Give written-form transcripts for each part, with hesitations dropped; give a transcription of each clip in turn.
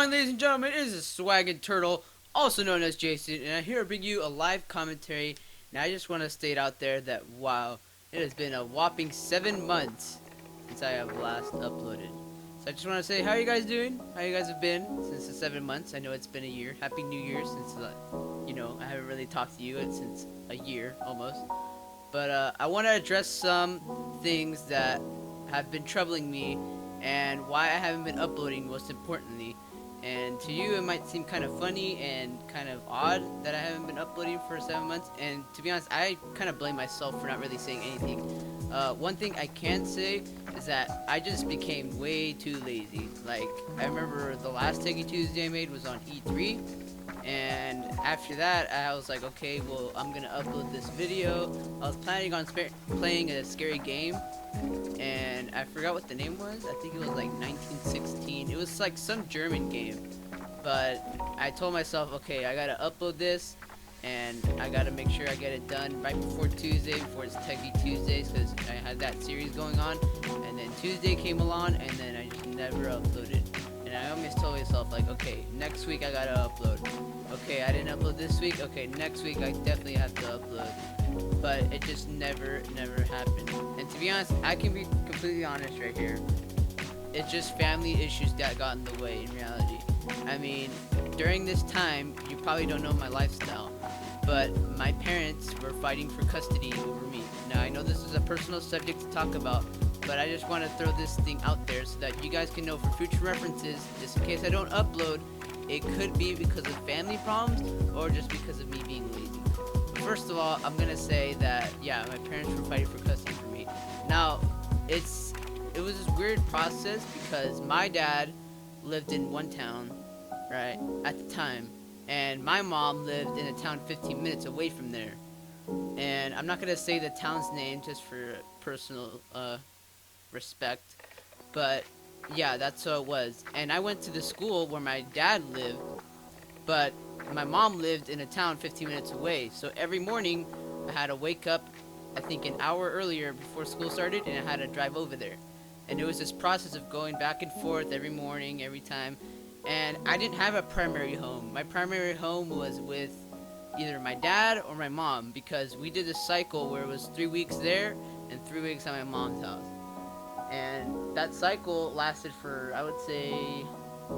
on, ladies and gentlemen? It is TheSwagginTurtle, also known as Jason, and I'm here to bring you a live commentary. And I just want to state out there that, wow, it has been a whopping 7 months since I have last uploaded. So I just want to say, how you guys doing? How you guys have been since the 7 months? I know it's been a year. Happy New Year, since, I haven't really talked to you since a year, almost. But I want to address some things that have been troubling me and why I haven't been uploading, most importantly. And to you, it might seem kind of funny and kind of odd that I haven't been uploading for 7 months. And to be honest, I kind of blame myself for not really saying anything. One thing I can say is that I just became way too lazy. Like, I remember the last Techy Tuesday I made was on E3. And after that, I was like, okay, well, I'm gonna upload this video. I was planning on playing a scary game, and I forgot what the name was. I think it was like 1916. It was like some German game. But I told myself, okay, I gotta upload this, and I gotta make sure I get it done right before Tuesday, before it's Techy Tuesdays, because I had that series going on. And then Tuesday came along, and then I just never uploaded. And I always told myself, like, okay, next week I gotta upload. Okay, I didn't upload this week. Okay, next week I definitely have to upload. But it just never happened. And to be honest, I can be completely honest right here. It's just family issues that got in the way in reality. I mean, during this time, you probably don't know my lifestyle, but my parents were fighting for custody over me. Now, I know this is a personal subject to talk about, but I just want to throw this thing out there so that you guys can know for future references, just in case I don't upload, it could be because of family problems or just because of me being lazy. But first of all, I'm gonna say that, yeah, my parents were fighting for custody for me. Now, it was this weird process because my dad lived in one town, right, at the time, and my mom lived in a town 15 minutes away from there. And I'm not gonna say the town's name just for personal respect, but yeah, that's how it was. And I went to the school where my dad lived, but my mom lived in a town 15 minutes away. So every morning I had to wake up, I think an hour earlier before school started, and I had to drive over there. And it was this process of going back and forth every morning, every time. And I didn't have a primary home. My primary home was with either my dad or my mom, because we did a cycle where it was 3 weeks there and 3 weeks at my mom's house. And that cycle lasted for, I would say,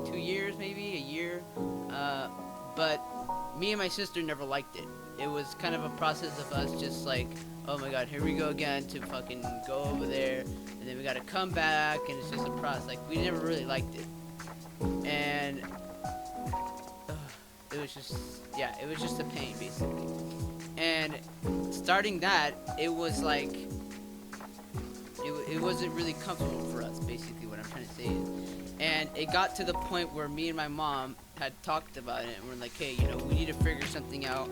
2 years, maybe a year. But me and my sister never liked it. It was kind of a process of us just like, oh my god, here we go again to fucking go over there, and then we gotta come back, and it's just a process. Like, we never really liked it. And it was just, yeah, it was just a pain, basically. And starting that, it was like, it wasn't really comfortable for us, basically what I'm trying to say is. And it got to the point where me and my mom had talked about it, and we're like, hey, we need to figure something out.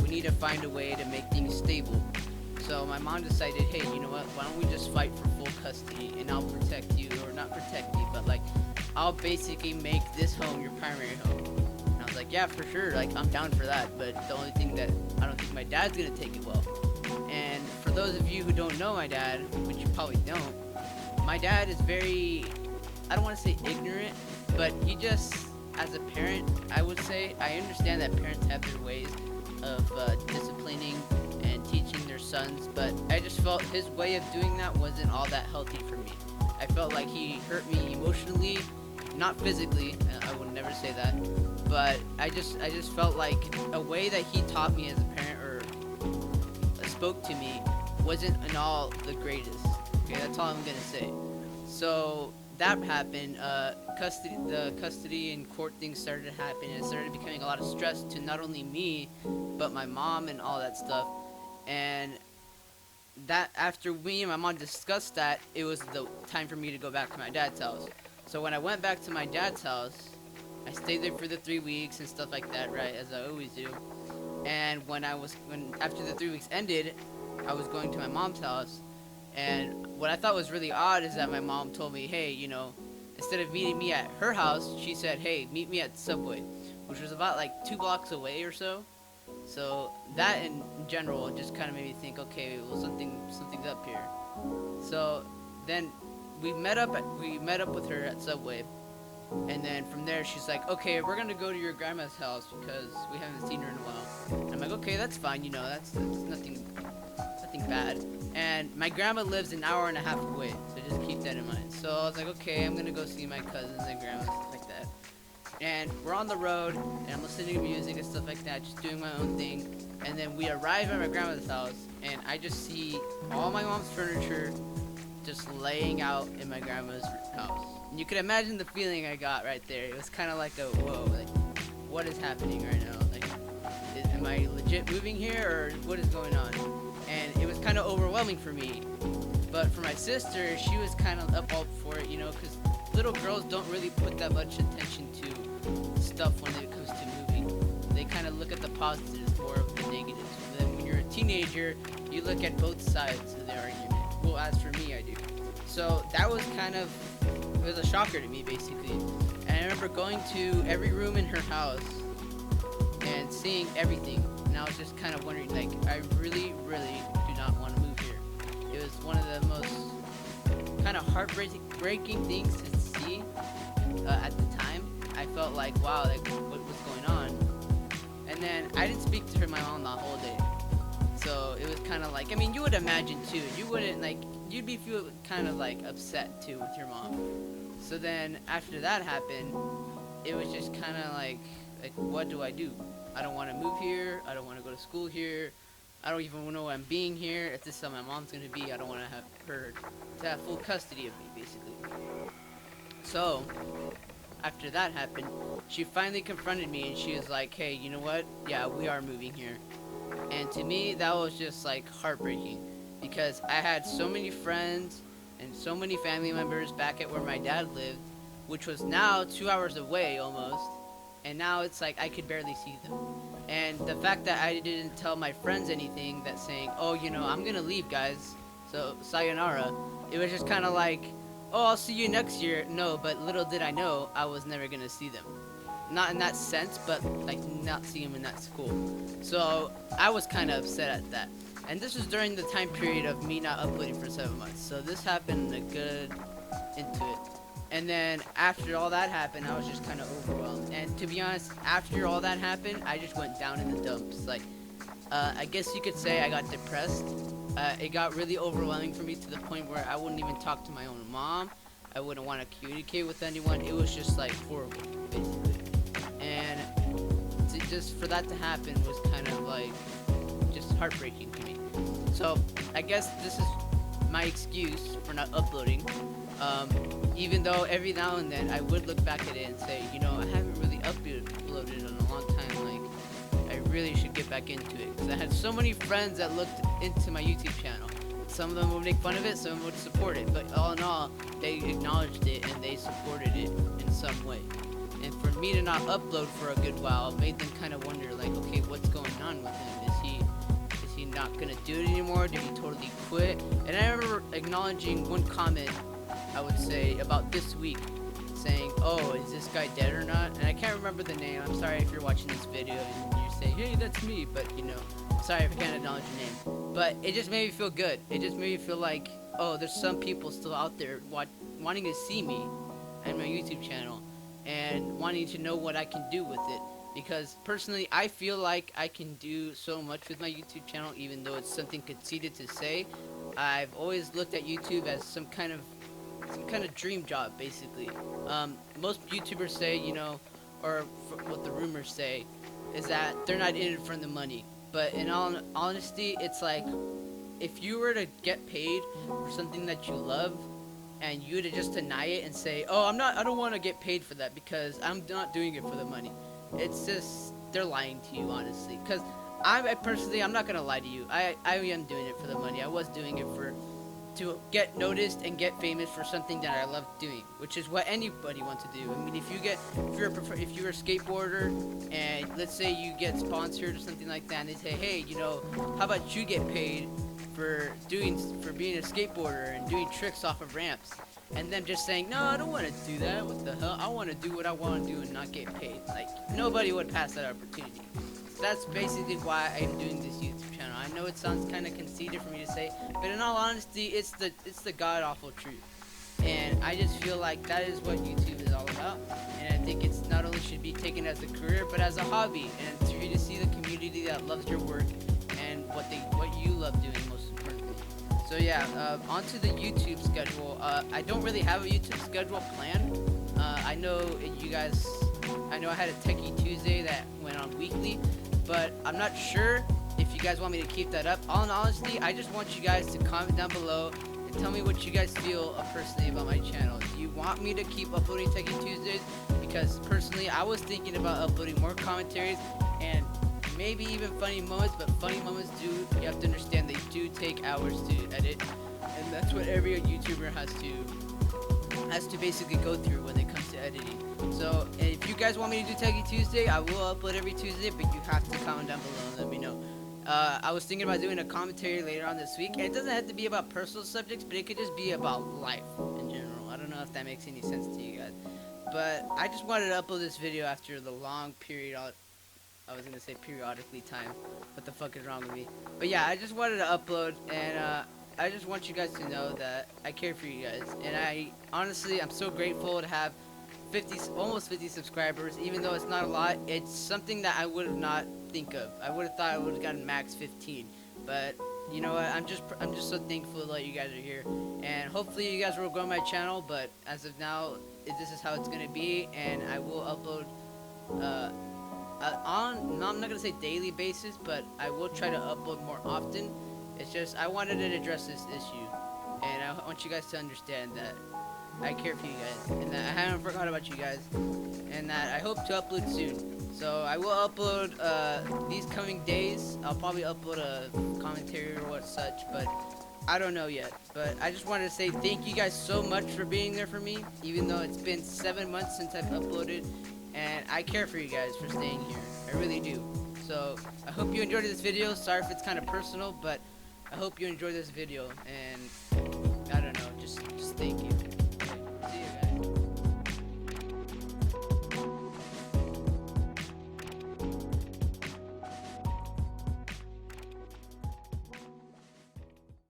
We need to find a way to make things stable. So my mom decided, hey, you know what, why don't we just fight for full custody, and I'll protect you, or not protect you, but like, I'll basically make this home your primary home. And I was like, yeah, for sure, like, I'm down for that, but the only thing that I don't think my dad's gonna take it well. And for those of you who don't know my dad, which you probably don't, my dad is very, I don't want to say ignorant, but he just, as a parent, I would say, I understand that parents have their ways of disciplining and teaching their sons, but I just felt his way of doing that wasn't all that healthy for me. I felt like he hurt me emotionally, not physically, I would never say that, but I just felt like a way that he taught me as a parent, or spoke to me, wasn't in all the greatest. Okay, that's all I'm gonna say. So that happened. The custody and court things started to happen, and it started becoming a lot of stress to not only me, but my mom and all that stuff. And that, after me and my mom discussed that, it was the time for me to go back to my dad's house. So when I went back to my dad's house, I stayed there for the 3 weeks and stuff like that, right, as I always do. And when after the 3 weeks ended, I was going to my mom's house, and what I thought was really odd is that my mom told me, hey, instead of meeting me at her house, she said, hey, meet me at the Subway, which was about like 2 blocks away or so. So that in general just kind of made me think, okay, well, something's up here. So then we met up with her at Subway, And then from there, she's like, okay, we're gonna go to your grandma's house because we haven't seen her in a while. And I'm like, okay, that's fine, you know, that's nothing bad. And my grandma lives an hour and a half away, so just keep that in mind. So I was like, okay, I'm gonna go see my cousins and grandma, stuff like that. And we're on the road, and I'm listening to music and stuff like that, just doing my own thing. And then we arrive at my grandma's house, and I just see all my mom's furniture just laying out in my grandma's house. And you can imagine the feeling I got right there. It was kind of like a whoa, like what is happening right now? Like, am I legit moving here, or what is going on? And it was kind of overwhelming for me. But for my sister, she was kind of up all for it, you know, because little girls don't really put that much attention to stuff when it comes to moving. They kind of look at the positives more of the negatives. And then when you're a teenager, you look at both sides of the argument. Well, as for me, I do. So that was kind of, it was a shocker to me, basically. And I remember going to every room in her house and seeing everything. And I was just kind of wondering, like, I really, really do not want to move here. It was one of the most kind of heartbreaking things to see at the time. I felt like, wow, like, what was going on? And then I didn't speak to my mom the whole day. So it was kind of like, I mean, you would imagine too. You wouldn't, like, you'd be feel kind of like upset too with your mom. So then after that happened, it was just kind of like, what do I do? I don't want to move here. I don't want to go to school here. I don't even know I'm being here. If this is how my mom's going to be, I don't want to have her to have full custody of me, basically. So after that happened, she finally confronted me and she was like, hey, you know what? Yeah, we are moving here. And to me, that was just like heartbreaking because I had so many friends and so many family members back at where my dad lived, which was now 2 hours away almost. And now it's like I could barely see them. And the fact that I didn't tell my friends anything that saying, oh, you know, I'm going to leave, guys. So sayonara. It was just kind of like, oh, I'll see you next year. No, but little did I know I was never going to see them. Not in that sense, but like not see them in that school. So I was kind of upset at that. And this was during the time period of me not uploading for 7 months. So this happened a good into it. And then after all that happened, I was just kind of overwhelmed. And to be honest, after all that happened, I just went down in the dumps. Like, I guess you could say I got depressed. It got really overwhelming for me to the point where I wouldn't even talk to my own mom. I wouldn't want to communicate with anyone. It was just like horrible, basically. And just for that to happen was kind of like just heartbreaking to me. So I guess this is my excuse for not uploading. Even though every now and then I would look back at it and say, you know, I haven't really uploaded in a long time. Like, I really should get back into it. Because I had so many friends that looked into my YouTube channel. Some of them would make fun of it, some of them would support it. But all in all, they acknowledged it and they supported it in some way. And for me to not upload for a good while made them kind of wonder, like, okay, what's going on with him? Is he not gonna do it anymore? Did he totally quit? And I remember acknowledging one comment, I would say, about this week, saying, oh, is this guy dead or not? And I can't remember the name. I'm sorry if you're watching this video and you're saying, hey, that's me, but, you know, sorry if I can't acknowledge your name. But it just made me feel good. It just made me feel like, oh, there's some people still out there wanting to see me and my YouTube channel and wanting to know what I can do with it. Because personally, I feel like I can do so much with my YouTube channel, even though it's something conceited to say. I've always looked at YouTube as some kind of dream job, basically. Most YouTubers say, you know, or what the rumors say, is that they're not in it for the money. But in all honesty, it's like, if you were to get paid for something that you love, and you to just deny it and say, oh, I don't want to get paid for that because I'm not doing it for the money. It's just, they're lying to you, honestly. Because I personally, I'm not going to lie to you. I am doing it for the money. I was doing it to get noticed and get famous for something that I love doing, which is what anybody wants to do. I mean, if you're a skateboarder and let's say you get sponsored or something like that, and they say, hey, you know, how about you get paid for being a skateboarder and doing tricks off of ramps, and them just saying, no, I don't want to do that. What the hell? I want to do what I want to do and not get paid. Like, nobody would pass that opportunity. That's basically why I'm doing this YouTube channel. I know it sounds kind of conceited for me to say, but in all honesty, it's the god awful truth. And I just feel like that is what YouTube is all about, and I think it's not only should be taken as a career but as a hobby, and for you to see the community that loves your work and what you love doing most importantly. So yeah, onto the YouTube schedule. I don't really have a YouTube schedule planned. I know you guys. I know I had a Techy Tuesday that went on weekly, but I'm not sure if you guys want me to keep that up. All in honesty, I just want you guys to comment down below and tell me what you guys feel personally about my channel. Do you want me to keep uploading Techy Tuesdays? Because personally, I was thinking about uploading more commentaries and maybe even funny moments, but funny moments you have to understand, they do take hours to edit, and that's what every YouTuber has to basically go through when it comes to editing. So if you guys want me to do Techy Tuesday, I will upload every Tuesday, but you have to comment down below and let me know. I was thinking about doing a commentary later on this week, and it doesn't have to be about personal subjects, but it could just be about life in general. I don't know if that makes any sense to you guys, but I just wanted to upload this video after the long period. I was gonna say periodically time. What the fuck is wrong with me? But yeah, I just wanted to upload, and I just want you guys to know that I care for you guys, and I'm so grateful to have almost 50 subscribers. Even though it's not a lot, it's something that I would not think of. I would have thought I would have gotten max 15, but you know what? I'm just so thankful that you guys are here, and hopefully you guys will grow my channel. But as of now, this is how it's gonna be, and I will upload I'm not gonna say daily basis, but I will try to upload more often. It's just I wanted to address this issue, and I want you guys to understand that I care for you guys, and that I haven't forgotten about you guys, and that I hope to upload soon. So I will upload these coming days. I'll probably upload a commentary or what such, but I don't know yet. But I just wanted to say thank you guys so much for being there for me, even though it's been 7 months since I've uploaded, and I care for you guys for staying here. I really do. So I hope you enjoyed this video. Sorry if it's kind of personal, but I hope you enjoyed this video, and I don't know, just thank you.